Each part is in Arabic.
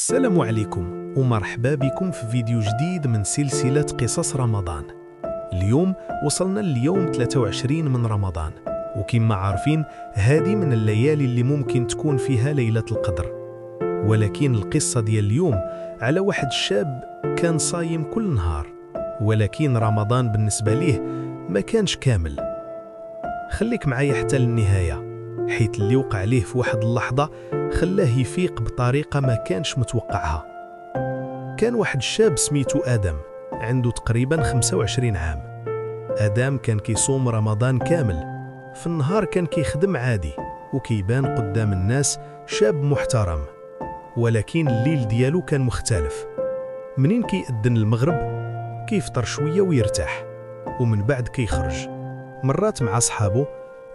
السلام عليكم ومرحبا بكم في فيديو جديد من سلسلة قصص رمضان. اليوم وصلنا اليوم 23 من رمضان، وكما عارفين هذه من الليالي اللي ممكن تكون فيها ليلة القدر. ولكن القصة ديال اليوم على واحد الشاب كان صايم كل نهار، ولكن رمضان بالنسبة ليه ما كانش كامل. خليك معايا حتى للنهاية، حيث اللي وقع ليه في واحد اللحظة خلاه يفيق بطريقة ما كانش متوقعها. كان واحد الشاب سميتو آدم، عنده تقريبا 25 عام. آدم كان كيصوم رمضان كامل، في النهار كان كيخدم عادي وكيبان قدام الناس شاب محترم، ولكن الليل ديالو كان مختلف. منين كيأذن المغرب كيفطر شوية ويرتاح، ومن بعد كيخرج مرات مع صحابه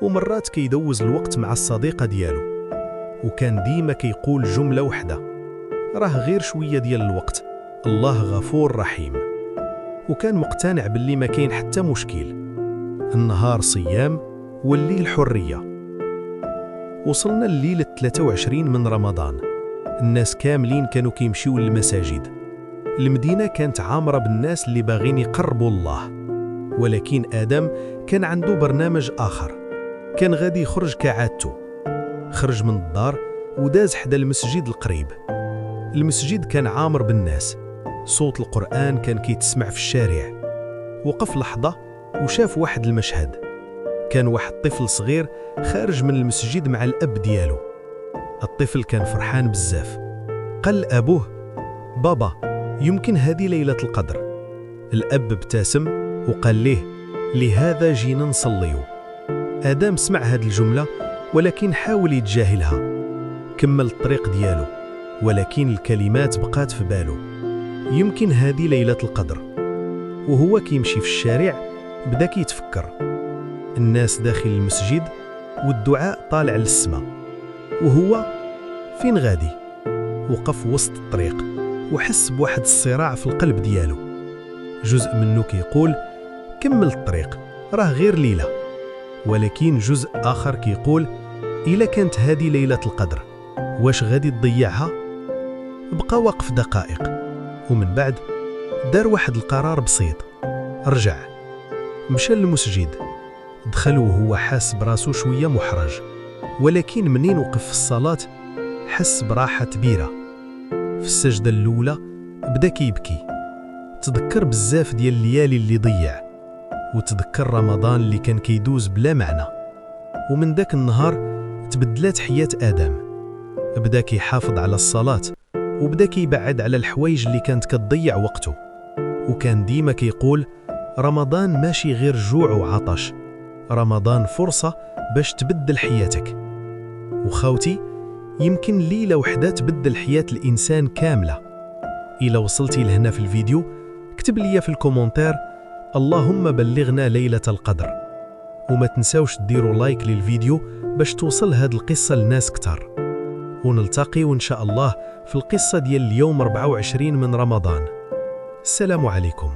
ومرات كيدوز الوقت مع الصديقة ديالو. وكان ديما كيقول جملة وحدة: راه غير شوية ديال الوقت، الله غفور رحيم. وكان مقتنع باللي ما كاين حتى مشكل، النهار صيام والليل حرية. وصلنا الليلة 23 من رمضان، الناس كاملين كانوا كيمشيو للمساجد. المدينة كانت عامرة بالناس اللي باغين يقربوا الله، ولكن آدم كان عنده برنامج آخر. كان غادي يخرج كعادته، خرج من الدار وداز حدا المسجد القريب. المسجد كان عامر بالناس، صوت القرآن كان كيتسمع في الشارع. وقف لحظة وشاف واحد المشهد. كان واحد طفل صغير خارج من المسجد مع الأب ديالو. الطفل كان فرحان بزاف، قال لأبوه: بابا، يمكن هذه ليلة القدر. الأب ابتسم وقال له: لهذا جينا نصليو. آدم سمع هذه الجملة ولكن حاول يتجاهلها، كمل الطريق ديالو، ولكن الكلمات بقات في باله: يمكن هذه ليلة القدر. وهو كيمشي في الشارع بدا كيتفكر، الناس داخل المسجد والدعاء طالع للسماء، وهو فين غادي؟ وقف وسط الطريق وحس بواحد الصراع في القلب ديالو. جزء منه كيقول: كمل الطريق، راه غير ليلة. ولكن جزء آخر كيقول: إلا كانت هذه ليلة القدر واش غادي تضيعها؟ بقى واقف دقائق، ومن بعد دار واحد القرار بسيط. رجع مشى للمسجد، دخل وهو حاس براسو شوية محرج، ولكن منين وقف في الصلاة حس براحة كبيرة. في السجدة الأولى بدا كيبكي، تذكر بزاف ديال الليالي اللي ضيع، وتذكر رمضان اللي كان كيدوز بلا معنى. ومن ذاك النهار تبدلت حياة آدم، بدا كيحافظ على الصلاة وبدا كيبعد على الحوايج اللي كانت كتضيع وقته. وكان ديما كيقول: رمضان ماشي غير جوع وعطش، رمضان فرصة باش تبدل حياتك. وخوتي، يمكن ليلة وحدة تبدل حياة الإنسان كاملة. إلا وصلتي لهنا في الفيديو اكتب لي في الكومنتير: اللهم بلغنا ليلة القدر. وما تنساوش ديروا لايك للفيديو باش توصل هاد القصة لناس كتر. ونلتقي وإن شاء الله في القصة ديال اليوم 24 من رمضان. السلام عليكم.